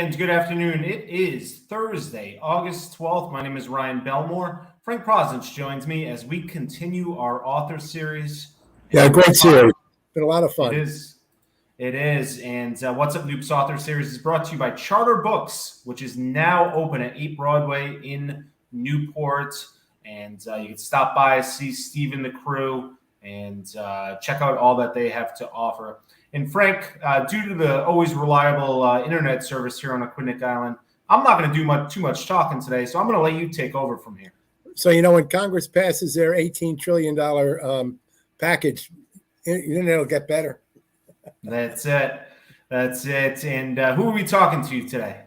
and good afternoon. It is Thursday, August 12th. My name is Ryan Belmore. Frank Prozich joins me as we continue our author series. Yeah, great series. Been a lot of fun. It is. It is. And What's Up, Noop's author series is brought to you by Charter Books, which is now open at 8 Broadway in Newport. And you can stop by, see Steve and the crew, and check out all that they have to offer. And Frank, due to the always reliable internet service here on Aquidneck Island, I'm not going to do too much talking today, so I'm going to let you take over from here. So, when Congress passes their $18 trillion package, internet will get better. That's it. That's it. And who are we talking to today?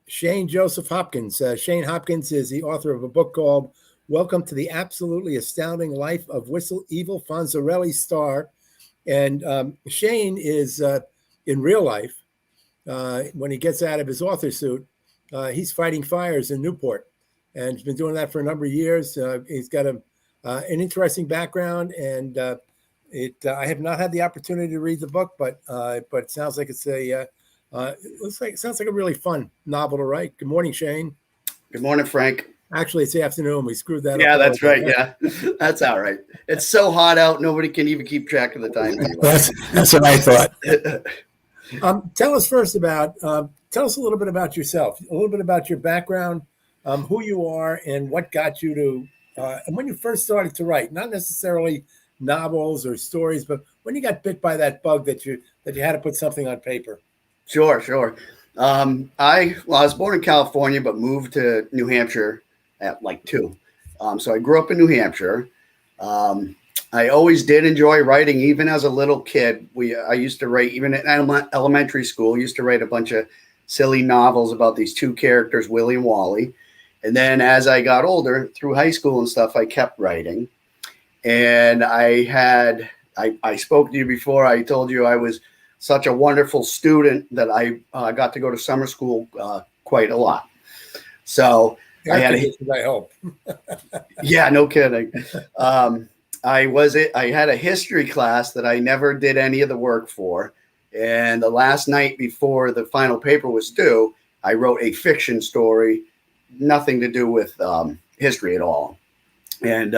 Shane Joseph Hopkins. Shane Hopkins is the author of a book called Welcome to the Absolutely Astounding Life of Evil Fonzarelli Starr. And Shane is, in real life, when he gets out of his author suit, he's fighting fires in Newport. And he's been doing that for a number of years. He's got an interesting background, and I have not had the opportunity to read the book, but it sounds like sounds like a really fun novel to write. Good morning, Shane. Good morning, Frank. Actually, it's the afternoon. We screwed that up. Yeah, that's right. Yeah, that's all right. It's so hot out, nobody can even keep track of the time anyway. That's what I thought. Tell us first tell us a little bit about yourself, a little bit about your background, who you are, and what got you to, and when you first started to write, not necessarily novels or stories, but when you got bit by that bug that you had to put something on paper. Sure. I was born in California, but moved to New Hampshire at like 2. So I grew up in New Hampshire. I always did enjoy writing, even as a little kid. I used to write, even in elementary school, used to write a bunch of silly novels about these 2 characters, Willie and Wally. And then as I got older, through high school and stuff, I kept writing. And I spoke to you before. I told you I was such a wonderful student that I got to go to summer school quite a lot. So I hope. Yeah, no kidding. I had a history class that I never did any of the work for. And the last night before the final paper was due, I wrote a fiction story, nothing to do with history at all. And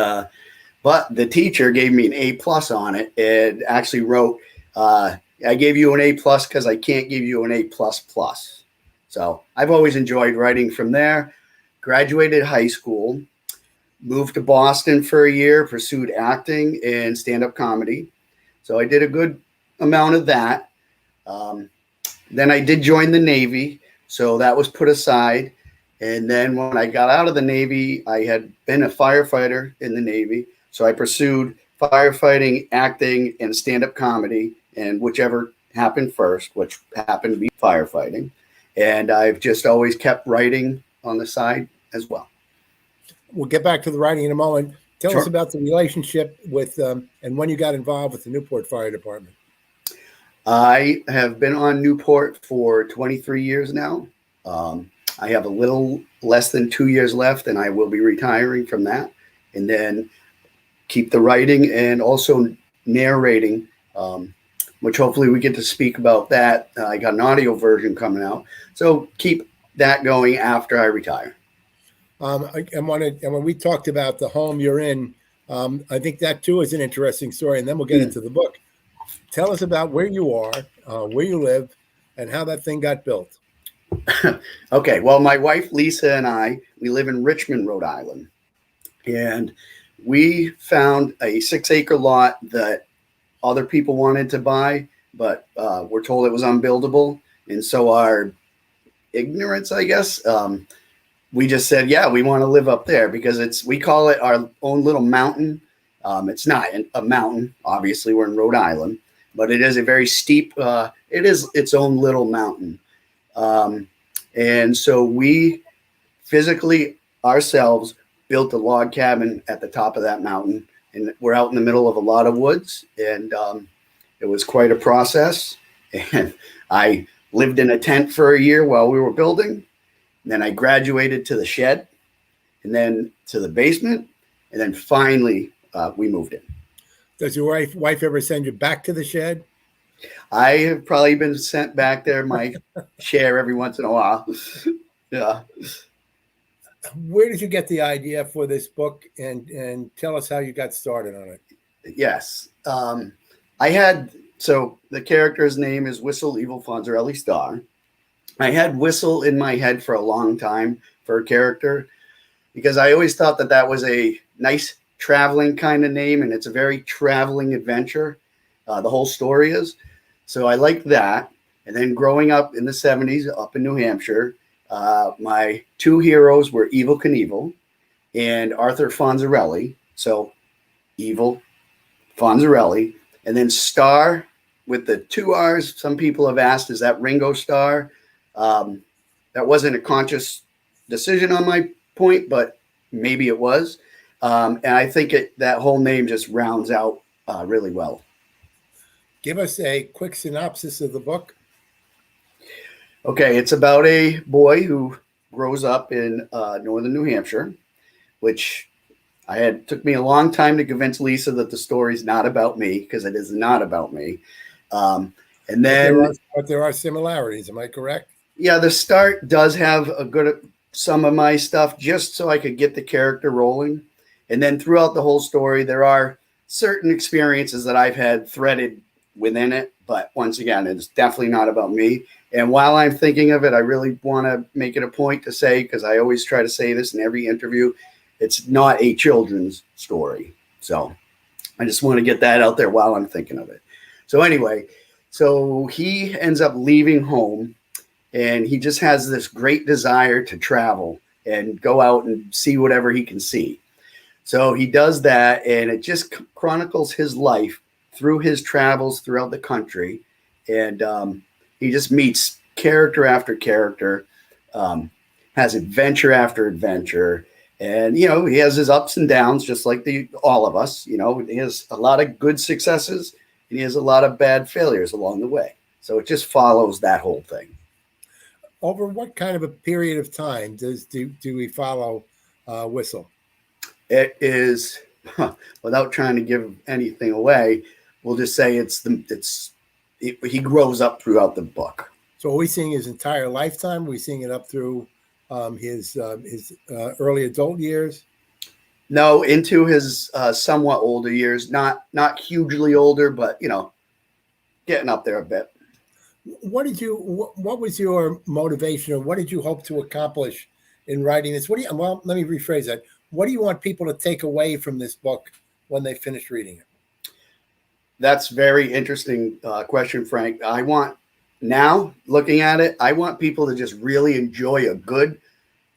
but the teacher gave me an A+ on it. It actually wrote, I gave you an A+ because I can't give you an A++. So I've always enjoyed writing from there. Graduated high school, moved to Boston for a year, pursued acting and stand-up comedy. So I did a good amount of that. Then I did join the Navy, so that was put aside. And then when I got out of the Navy, I had been a firefighter in the Navy. So I pursued firefighting, acting, and stand-up comedy, and whichever happened first, which happened to be firefighting. And I've just always kept writing on the side as well. We'll get back to the writing in a moment. Tell Sure. us about the relationship with and when you got involved with the Newport Fire Department. I have been on Newport for 23 years now. I have a little less than 2 years left, and I will be retiring from that. And then keep the writing and also narrating, which hopefully we get to speak about that. I got an audio version coming out. So keep that going after I retire. And when we talked about the home you're in, I think that too is an interesting story, and then we'll get into the book. Tell us about where you are, where you live, and how that thing got built. Okay, well, my wife Lisa and we live in Richmond, Rhode Island, and we found a 6-acre lot that other people wanted to buy, but we're told it was unbuildable, and so our ignorance, I guess, we just said, yeah, we want to live up there because we call it our own little mountain. It's not a mountain. Obviously, we're in Rhode Island, but it is a very steep, it is its own little mountain. And so we physically ourselves built a log cabin at the top of that mountain, and we're out in the middle of a lot of woods, and it was quite a process. And I lived in a tent for a year while we were building. And then I graduated to the shed, and then to the basement, and then finally we moved in. Does your wife ever send you back to the shed? I have probably been sent back there my share every once in a while. Yeah. Where did you get the idea for this book, and tell us how you got started on it? Yes. I had, so the character's name is Whistle Evil Fonzarelli Starr. I had Whistle in my head for a long time for a character because I always thought that that was a nice traveling kind of name, and it's a very traveling adventure. The whole story is. So I liked that. And then growing up in the 70s up in New Hampshire, my two heroes were Evel Knievel and Arthur Fonzarelli. So Evil Fonzarelli, and then Starr with the two R's. Some people have asked, is that Ringo Starr? That wasn't a conscious decision on my point, but maybe it was. And I think that whole name just rounds out really well. Give us a quick synopsis of the book. Okay, it's about a boy who grows up in northern New Hampshire, which took me a long time to convince Lisa that the story's not about me, because it is not about me. And then, but there are similarities. Am I correct? Yeah, the start does have some of my stuff just so I could get the character rolling. And then throughout the whole story, there are certain experiences that I've had threaded within it. But once again, it's definitely not about me. And while I'm thinking of it, I really want to make it a point to say, because I always try to say this in every interview, it's not a children's story. So I just want to get that out there while I'm thinking of it. So anyway, so he ends up leaving home, and he just has this great desire to travel and go out and see whatever he can see. So he does that, and it just chronicles his life through his travels throughout the country. And he just meets character after character, has adventure after adventure. And, he has his ups and downs, just like all of us. He has a lot of good successes, and he has a lot of bad failures along the way. So it just follows that whole thing. Over what kind of a period of time do we follow Whistle? It is, without trying to give anything away, we'll just say he grows up throughout the book. So are we seeing his entire lifetime? Are we seeing it up through his early adult years? No, into his somewhat older years. Not hugely older, but getting up there a bit. What was your motivation, or what did you hope to accomplish in writing this? Well, let me rephrase that. What do you want people to take away from this book when they finish reading it? That's very interesting question, Frank. Now, looking at it, I want people to just really enjoy a good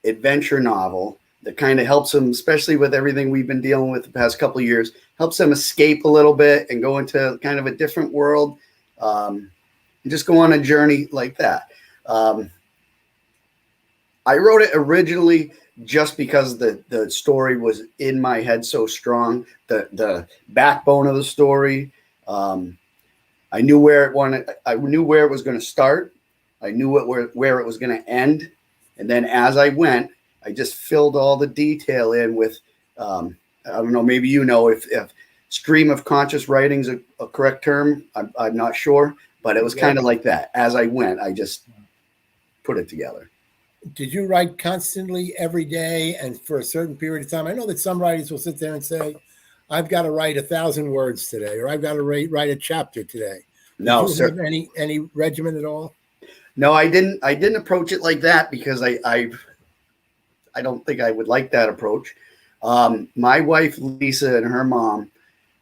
adventure novel that kind of helps them, especially with everything we've been dealing with the past couple of years, helps them escape a little bit and go into kind of a different world, and just go on a journey like that. I wrote it originally just because the story was in my head so strong, the backbone of the story. I knew where it was going to start. I knew where it was going to end. And then as I went, I just filled all the detail in with, I don't know, maybe if stream of conscious writing is a correct term. I'm not sure, but it was kind of like that. As I went, I just put it together. Did you write constantly every day and for a certain period of time? I know that some writers will sit there and say, I've got to write 1,000 words today, or I've got to write a chapter today. No, sir. Have any regimen at all? No, I didn't approach it like that because I don't think I would like that approach. My wife, Lisa, and her mom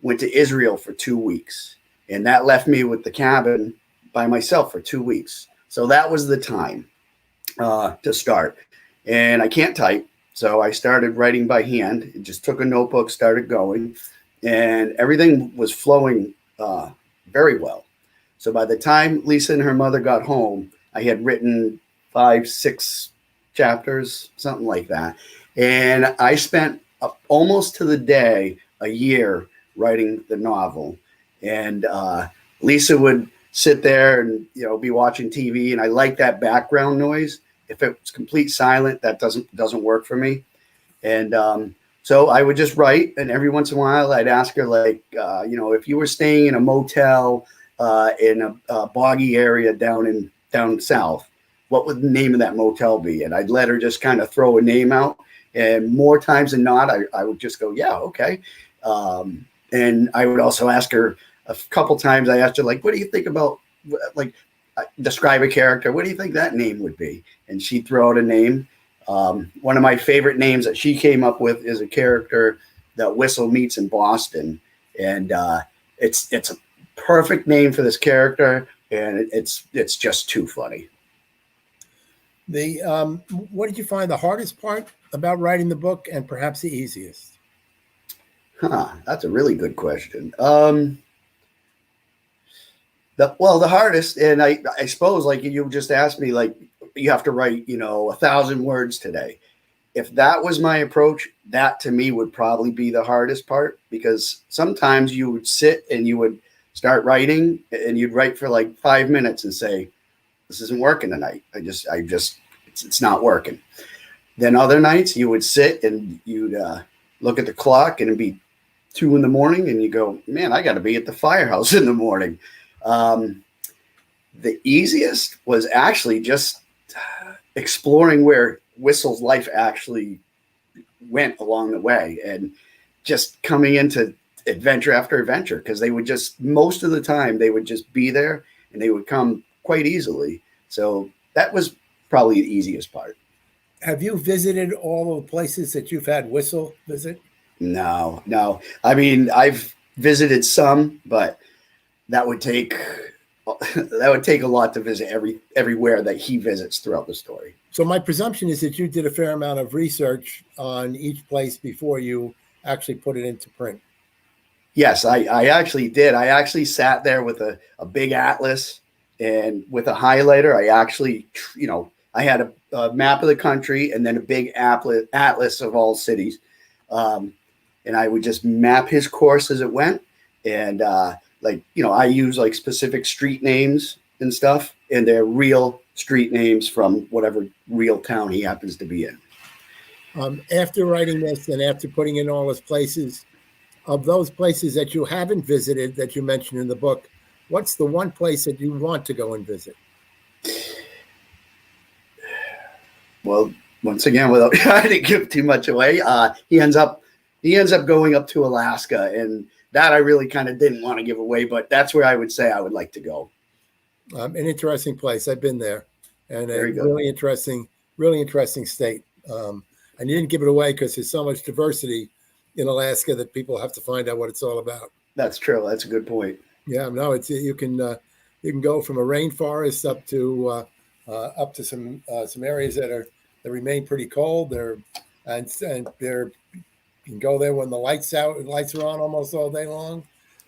went to Israel for 2 weeks, and that left me with the cabin by myself for 2 weeks. So that was the time to start. And I can't type, so I started writing by hand. It just took a notebook, started going, and everything was flowing very well. So by the time Lisa and her mother got home, I had written 5-6 chapters, something like that. And I spent almost to the day a year writing the novel. And Lisa would sit there and be watching TV, and I like that background noise. If it's complete silent, that doesn't work for me. And so I would just write, and every once in a while I'd ask her, like, if you were staying in a motel in a boggy area down south, what would the name of that motel be? And I'd let her just kind of throw a name out. And more times than not, I would just go, yeah, okay. And I would also ask her a couple times. I asked her, like, what do you think about, like, describe a character. What do you think that name would be? And she'd throw out a name. One of my favorite names that she came up with is a character that Whistle meets in Boston. And it's a perfect name for this character. And it's just too funny. What did you find the hardest part about writing the book, and perhaps the easiest? That's a really good question. The hardest, and I suppose, like, you just asked me, like, you have to write, 1,000 words today. If that was my approach, that to me would probably be the hardest part, because sometimes you would sit and you would start writing and you'd write for like 5 minutes and say, this isn't working tonight. It's not working. Then other nights you would sit and you'd look at the clock and it'd be 2 a.m. and you go, man, I got to be at the firehouse in the morning. The easiest was actually just exploring where Whistle's life actually went along the way, and just coming into adventure after adventure, because they would just, most of the time, they would just be there and they would come quite easily. So that was probably the easiest part. Have you visited all the places that you've had Whistle visit? No. I mean, I've visited some, but that would take a lot to visit everywhere that he visits throughout the story. So my presumption is that you did a fair amount of research on each place before you actually put it into print. Yes, I actually did. I actually sat there with a big atlas and with a highlighter. I actually, I had a map of the country and then a big atlas of all cities. And I would just map his course as it went. And I use like specific street names and stuff, and they're real street names from whatever real town he happens to be in. After writing this and after putting in all his places, of those places that you haven't visited that you mentioned in the book, what's the one place that you want to go and visit? Well, once again, without trying to give too much away, he ends up going up to Alaska, and that I really kind of didn't want to give away, but that's where I would say I would like to go. An interesting place. I've been there, and a Very good. really interesting state. And you didn't give it away because there's so much diversity in Alaska that people have to find out what it's all about. That's true. That's a good point. Yeah, no, you can go from a rainforest up to some areas that remain pretty cold. You can go there when the lights are on almost all day long,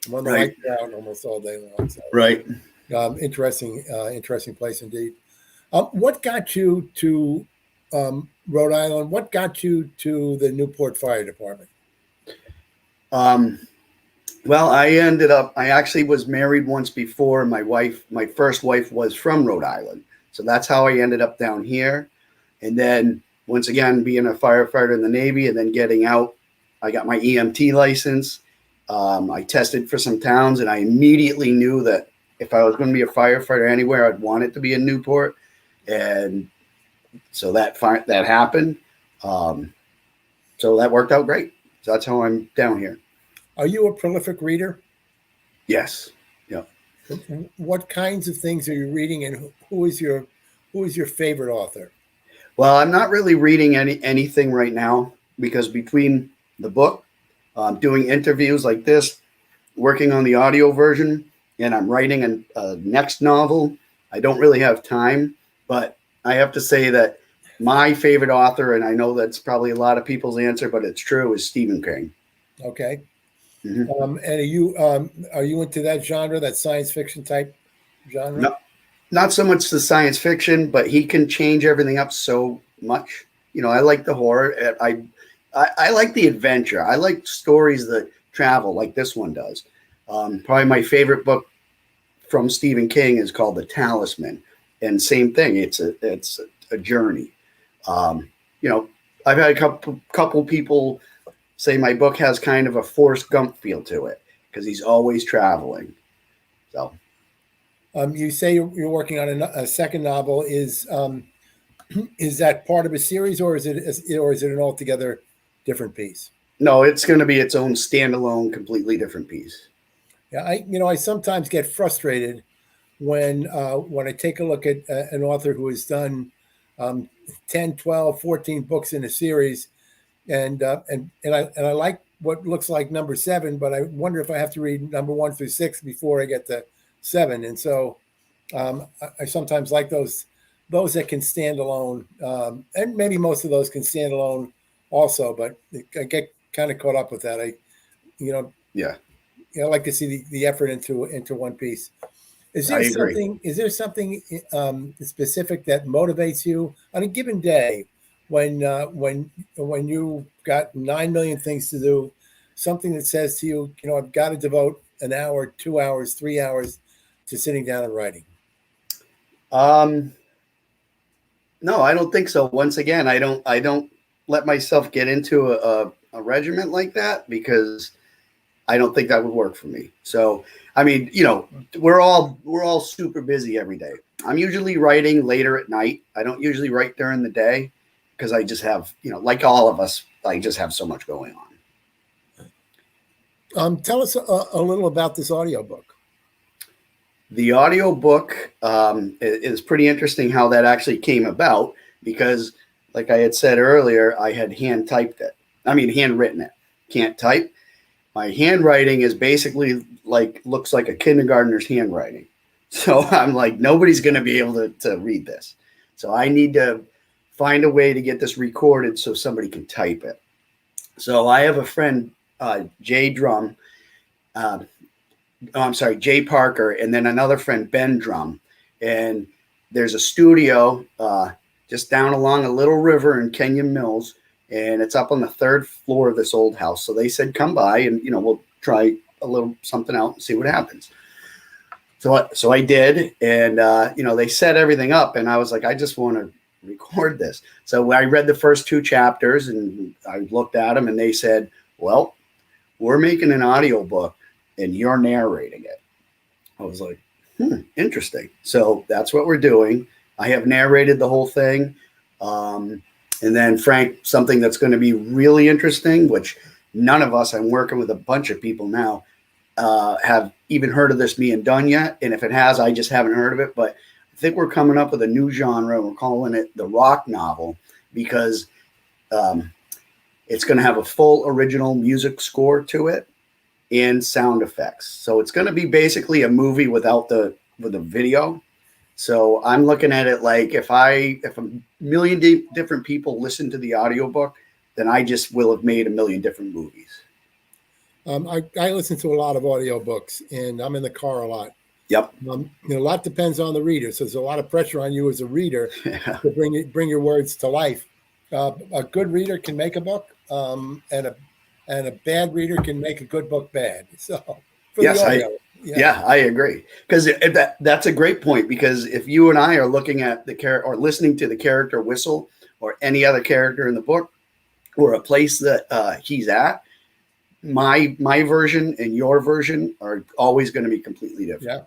and when the lights are out almost all day long. So, right. Interesting place indeed. What got you to Rhode Island? What got you to the Newport Fire Department? Well, I actually was married once before. My first wife was from Rhode Island. So that's how I ended up down here. And then once again, being a firefighter in the Navy and then getting out, I got my EMT license. I tested for some towns, and I immediately knew that if I was going to be a firefighter anywhere, I'd want it to be in Newport. And so that happened. So that worked out great. So that's how I'm down here. Are you a prolific reader? Yes. Yeah. What kinds of things are you reading, and who is your favorite author? Well, I'm not really reading anything right now, because between the book, doing interviews like this, working on the audio version, and I'm writing a next novel, I don't really have time. But I have to say that my favorite author, and I know that's probably a lot of people's answer, but it's true, is Stephen King. Okay. Mm-hmm. And are you into that genre, that science fiction type genre? No, not so much the science fiction, but he can change everything up so much. I like the horror. I like the adventure. I like stories that travel like this one does. Probably my favorite book from Stephen King is called The Talisman. And same thing. It's a journey. I've had a couple people say my book has kind of a Forrest Gump feel to it, because he's always traveling. So You say you're working on a second novel. Is that part of a series, or is it an altogether different piece? No, it's going to be its own standalone, completely different piece. Yeah, I sometimes get frustrated when I take a look at an author who has done 10, 12, 14 books in a series, and I like what looks like number 7, but I wonder if I have to read number 1 through 6 before I get to 7. And so I sometimes like those that can stand alone, and maybe most of those can stand alone also. But I get kind of caught up with that. Yeah, I like to see the effort into one piece. Is there I agree. something specific that motivates you on a given day when you got 9 million things to do? Something that says to you, I've got to devote an hour, 2 hours, 3 hours to sitting down and writing. No, I don't think so. Once again, I don't let myself get into a regiment like that, because I don't think that would work for me. So, I mean, we're all super busy every day. I'm usually writing later at night. I don't usually write during the day because I just have, like all of us, I just have so much going on. Tell us a little about this audiobook. The audiobook is pretty interesting how that actually came about, because like I had said earlier, I had handwritten it. Can't type. My handwriting is basically looks like a kindergartner's handwriting. So I'm like, nobody's going to be able to read this. So I need to find a way to get this recorded so somebody can type it. So I have a friend, Jay Parker, and then another friend, Ben Drum. And there's a studio just down along a little river in Kenyon Mills, and it's up on the 3rd floor of this old house. So they said, come by and, we'll try a little something out and see what happens. So I did. And, they set everything up, and I was like, I just want to record this. So I read the first 2 chapters, and I looked at them, and they said, well, we're making an audiobook and you're narrating it. I was like, interesting. So that's what we're doing. I have narrated the whole thing. And then, Frank, something that's going to be really interesting, which none of us, I'm working with a bunch of people now, have even heard of this being done yet. And if it has, I just haven't heard of it. But I think we're coming up with a new genre. We're calling it the rock novel, because it's going to have a full original music score to it and sound effects. So it's going to be basically a movie with a video. So I'm looking at it like if a million different people listen to the audiobook, then I just will have made a million different movies. I listen to a lot of audiobooks, and I'm in the car a lot. Yep. A lot depends on the reader. So there's a lot of pressure on you as a reader to bring your words to life. A good reader can make a book, and a bad reader can make a good book bad. So yes, I agree, because that's a great point. Because if you and I are looking at the character or listening to the character whistle, or any other character in the book, or a place that he's at, my version and your version are always going to be completely different.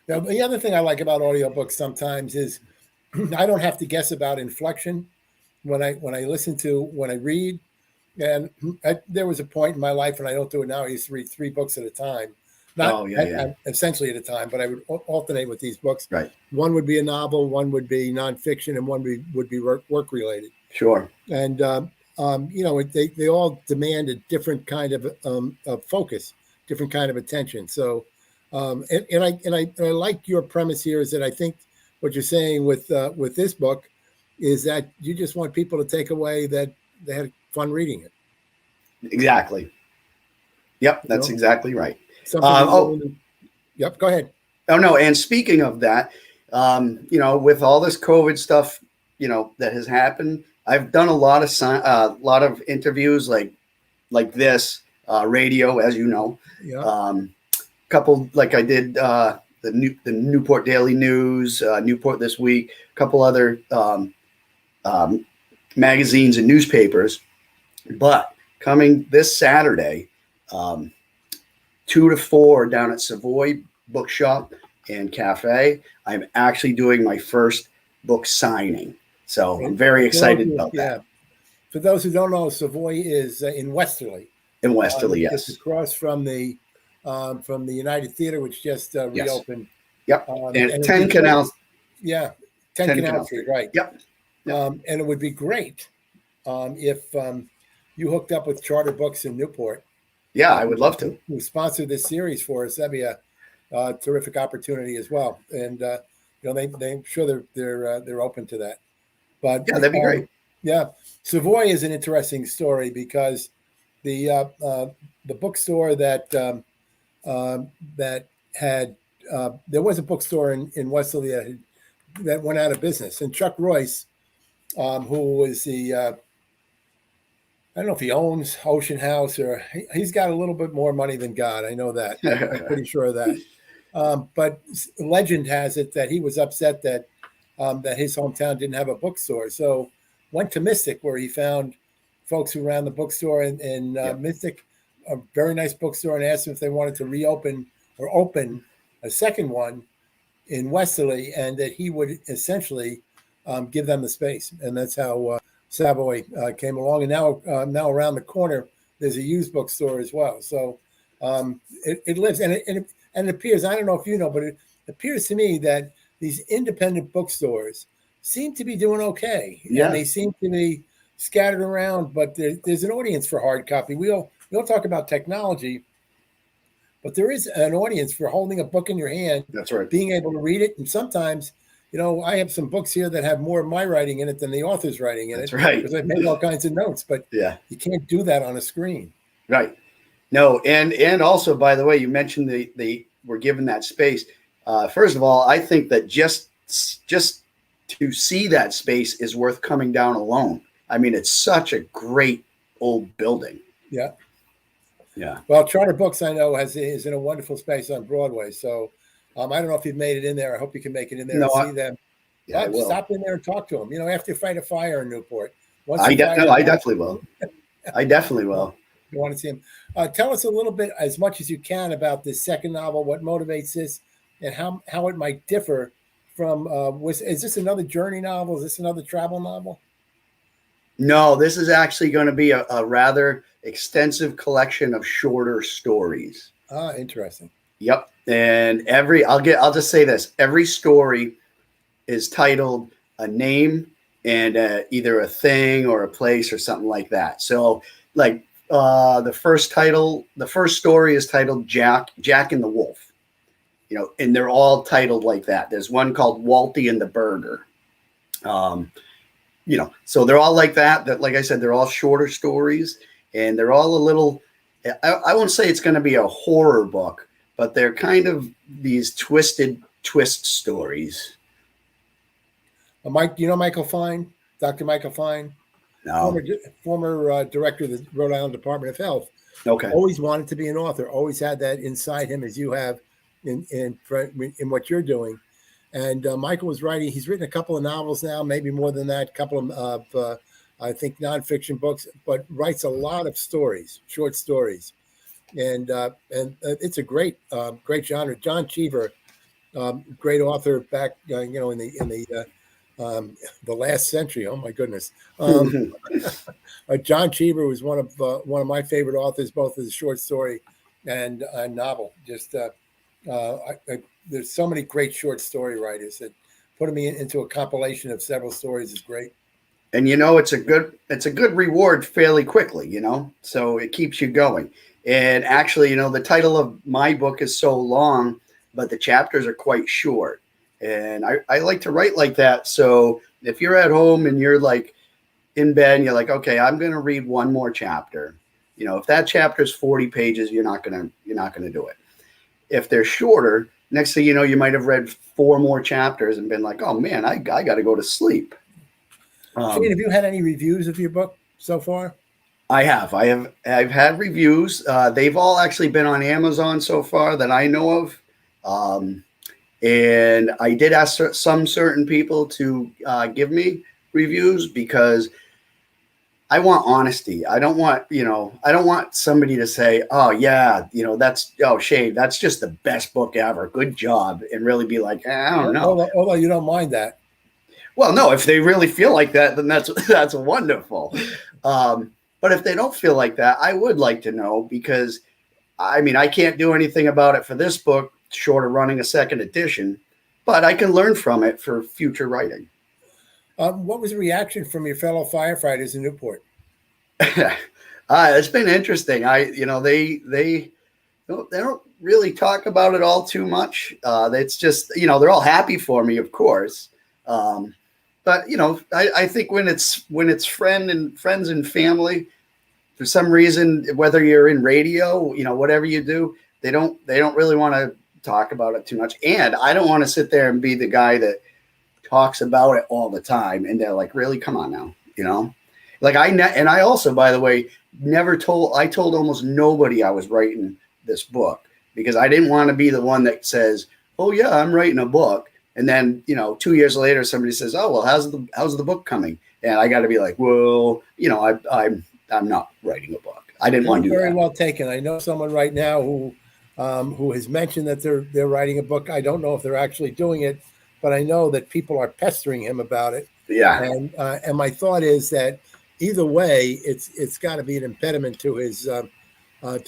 Yeah. Now, the other thing I like about audiobooks sometimes is I don't have to guess about inflection when I read. And there was a point in my life, and I don't do it now. I used to read 3 books at a time, essentially at a time, but I would alternate with these books. Right. One would be a novel, one would be nonfiction, and one would be work related. Sure. And they all demand a different kind of focus, different kind of attention. So, and I like your premise here, is that I think what you're saying with this book is that you just want people to take away that they had fun reading it. Exactly. Yep, that's exactly right. Yep, go ahead. Oh no, and speaking of that, with all this COVID stuff, that has happened, I've done a lot of interviews like this, radio, as you know. Yeah. Couple like I did the Newport Daily News, Newport This Week, a couple other magazines and newspapers. But coming this Saturday, 2 to 4 down at Savoy Bookshop and cafe, I'm actually doing my first book signing. So I'm very excited about that. For those who don't know, Savoy is in Westerly. In Westerly, yes. It's across from the United Theater, which just reopened. Yep. And 10 Canals. Yeah, 10 Canal Street, right. Yep. And it would be great if you hooked up with Charter Books in Newport. Yeah, I would love to. Who sponsored this series for us? That'd be a terrific opportunity as well. And I'm sure they're open to that. But yeah, that'd be great. Yeah, Savoy is an interesting story because the bookstore that had there was a bookstore in Westerly that went out of business, and Chuck Royce, who was the I don't know if he owns Ocean House or he's got a little bit more money than God. I know that. I'm pretty sure of that. But legend has it that he was upset that his hometown didn't have a bookstore, so went to Mystic, where he found folks who ran the bookstore in Mystic, a very nice bookstore, and asked them if they wanted to reopen or open a second one in Westerly, and that he would essentially give them the space. And that's how Savoy came along. And now around the corner, there's a used bookstore as well. So it lives, and it appears, I don't know if you know, but it appears to me that these independent bookstores seem to be doing okay. Yeah. And they seem to be scattered around, but there's an audience for hard copy. We all talk about technology, but there is an audience for holding a book in your hand. That's right. Being able to read it. And sometimes, I have some books here that have more of my writing in it than the author's writing in it. That's right. Because I've made all kinds of notes, but you can't do that on a screen. Right. No, and also, by the way, you mentioned they were given that space. First of all, I think that just to see that space is worth coming down alone. I mean, it's such a great old building. Yeah. Yeah. Well, Charter Books, I know, is in a wonderful space on Broadway. So I don't know if you've made it in there. I hope you can make it in there and see them. Yeah, I will. Stop in there and talk to them. After you fight a fire in Newport. I definitely will. I definitely will. You want to see him. Tell us a little bit, as much as you can, about this second novel, what motivates this, and how it might differ from, is this another journey novel? Is this another travel novel? No, this is actually going to be a rather extensive collection of shorter stories. Ah, interesting. Yep. And I'll just say this. Every story is titled a name and either a thing or a place or something like that. So like the first story is titled Jack and the Wolf. And they're all titled like that. There's one called Walty and the Burger. So they're all like that. That, like I said, they're all shorter stories, and they're all a little. I won't say it's going to be a horror book, but they're kind of these twist stories. Mike, Michael Fine, Dr. Michael Fine, no, former director of the Rhode Island Department of Health. Okay, always wanted to be an author. Always had that inside him, as you have in what you're doing. And Michael was writing. He's written a couple of novels now, maybe more than that. A couple of I think nonfiction books, but writes a lot of stories, short stories, and it's a great genre. John Cheever, great author back in the last century. Oh my goodness. John Cheever was one of my favorite authors, both as a short story and a novel. Just there's so many great short story writers that putting me into a compilation of several stories is great. And it's a good reward fairly quickly, so it keeps you going. And actually, the title of my book is so long, but the chapters are quite short. And I like to write like that. So if you're at home and you're like in bed and you're like, okay, I'm going to read one more chapter. If that chapter is 40 pages, you're not going to do it. If they're shorter, next thing you know, you might have read 4 more chapters and been like, oh man, I got to go to sleep. Shane, have you had any reviews of your book so far? I have. I've had reviews. They've all actually been on Amazon so far that I know of. And I did ask some certain people to give me reviews because I want honesty. I don't want, I don't want somebody to say, oh yeah, Shane, that's just the best book ever. Good job. And really be like, I don't know. Although you don't mind that. Well, no, if they really feel like that, then that's wonderful. But if they don't feel like that, I would like to know, because I mean, I can't do anything about it for this book, short of running a second edition, but I can learn from it for future writing. What was the reaction from your fellow firefighters in Newport? It's been interesting. They don't really talk about it all too much. It's just, they're all happy for me, of course. But I think when it's friends and family, for some reason, whether you're in radio, whatever you do, they don't really want to talk about it too much. And I don't want to sit there and be the guy that talks about it all the time. And they're like, really, come on now, like I also, by the way, I told almost nobody I was writing this book, because I didn't want to be the one that says, oh yeah, I'm writing a book. And then, 2 years later, somebody says, oh, well, how's the book coming? And I got to be like, well, I'm not writing a book. I didn't want to do that. Very well taken. I know someone right now who has mentioned that they're writing a book. I don't know if they're actually doing it, but I know that people are pestering him about it. Yeah. And my thought is that either way, it's got to be an impediment to his to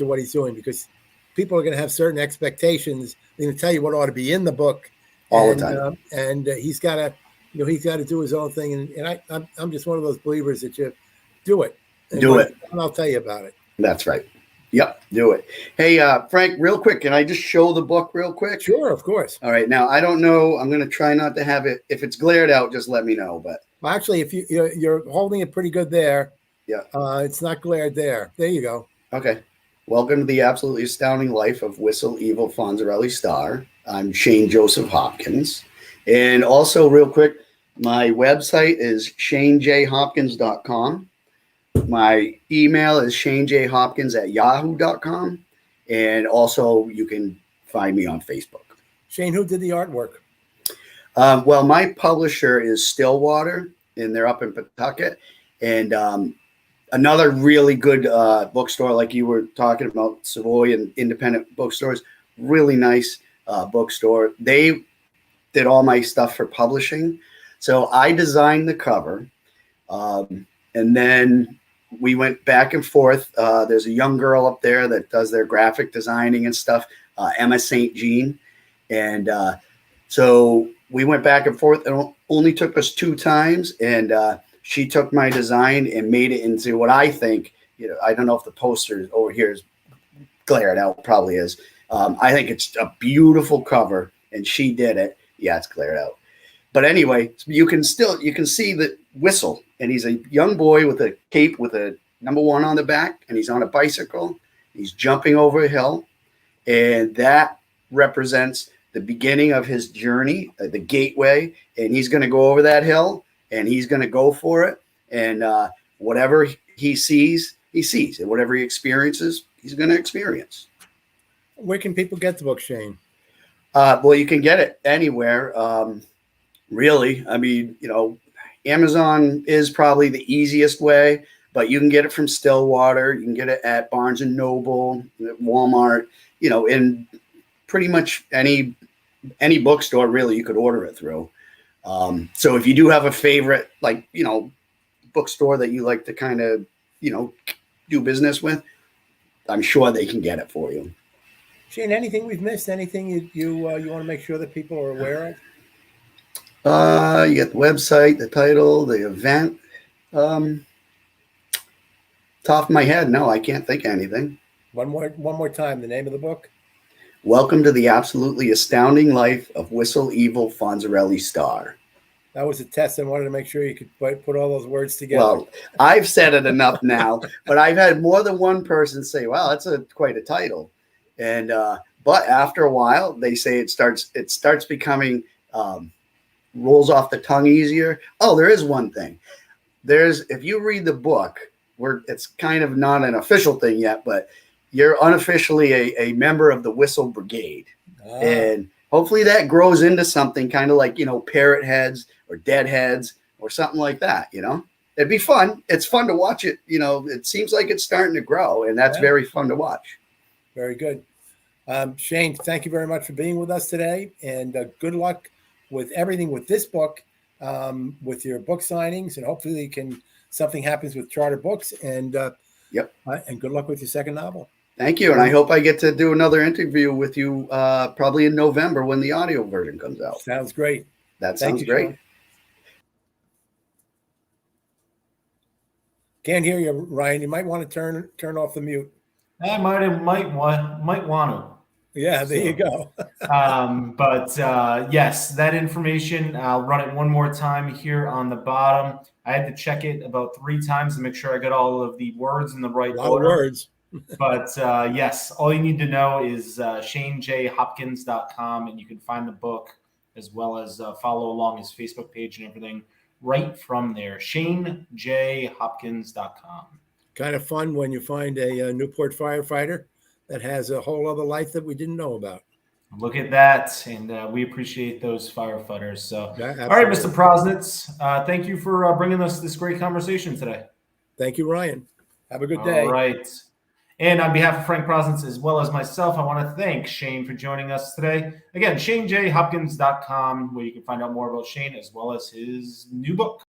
what he's doing, because people are going to have certain expectations. They're going to tell you what ought to be in the book all the time, and he's got to do his own thing. And I'm just one of those believers that you do it. And I'll tell you about it. That's right. Yep, do it. Hey, Frank, real quick, can I just show the book real quick? Sure, of course. All right. Now, I don't know. I'm going to try not to have it. If it's glared out, just let me know. But well, actually, if you're holding it pretty good there. Yeah. It's not glared there. There you go. Okay. Welcome to the absolutely astounding life of Whistle Evil Fonzarelli Starr. I'm Shane Joseph Hopkins. And also, real quick, my website is shanejhopkins.com. My email is shanejhopkins@yahoo.com. And also, you can find me on Facebook. Shane, who did the artwork? Well, my publisher is Stillwater, and they're up in Pawtucket. And another really good bookstore, like you were talking about, Savoy and independent bookstores, really nice bookstore. They did all my stuff for publishing. So I designed the cover. And then we went back and forth. There's a young girl up there that does their graphic designing and stuff, Emma St. Jean. And so we went back and forth. It only took us 2 times. And she took my design and made it into what I think, I don't know if the poster over here is glared out, probably is. I think it's a beautiful cover, and she did it. Yeah, it's glared out. But anyway, you can see the Whistle, and he's a young boy with a cape with a number 1 on the back, and he's on a bicycle. He's jumping over a hill, and that represents the beginning of his journey, the gateway, and he's going to go over that hill, and he's going to go for it, and whatever he sees, and whatever he experiences, he's going to experience. Where can people get the book, Shane? Well, you can get it anywhere. Really, I mean, Amazon is probably the easiest way, but you can get it from Stillwater. You can get it at Barnes and Noble, Walmart, in pretty much any bookstore, really, you could order it through. So if you do have a favorite, bookstore that you like to kind of, do business with, I'm sure they can get it for you. Shane, anything we've missed? Anything you want to make sure that people are aware of? You get the website, the title, the event. Top of my head, no, I can't think of anything. One more time, the name of the book. Welcome to the absolutely astounding life of Whistle Evil Fonzarelli Starr. That was a test. I wanted to make sure you could put all those words together. Well, I've said it enough now, but I've had more than one person say, "Wow, that's quite a title." And but after a while, they say it starts becoming rolls off the tongue easier. Oh, there is one thing. If you read the book, it's kind of not an official thing yet, but you're unofficially a member of the Whistle Brigade. And hopefully that grows into something kind of like, parrot heads or dead heads or something like that, it'd be fun. It's fun to watch it. You know, it seems like it's starting to grow, and that's very fun to watch. Very good. Shane, thank you very much for being with us today, and good luck with everything with this book, with your book signings, and hopefully something happens with Charter Books, and and good luck with your second novel. Thank you, and I hope I get to do another interview with you probably in November when the audio version comes out. Sounds great. That sounds great. Sean. Can't hear you, Ryan. You might want to turn off the mute. I might want to. Yeah, there you go. Yes, that information, I'll run it one more time here on the bottom. I had to check it about 3 times to make sure I got all of the words in the right order. A lot of words. But yes, all you need to know is shanejhopkins.com, and you can find the book as well as follow along his Facebook page and everything right from there. shanejhopkins.com. Kind of fun when you find a Newport Firefighter that has a whole other life that we didn't know about. Look at that, and we appreciate those firefighters. So, Yeah, all right, Mr. Prosnitz, thank you for bringing us this great conversation today. Thank you, Ryan. Have a good day. All right. And on behalf of Frank Prosnitz as well as myself, I want to thank Shane for joining us today. Again, shanejhopkins.com, where you can find out more about Shane as well as his new book.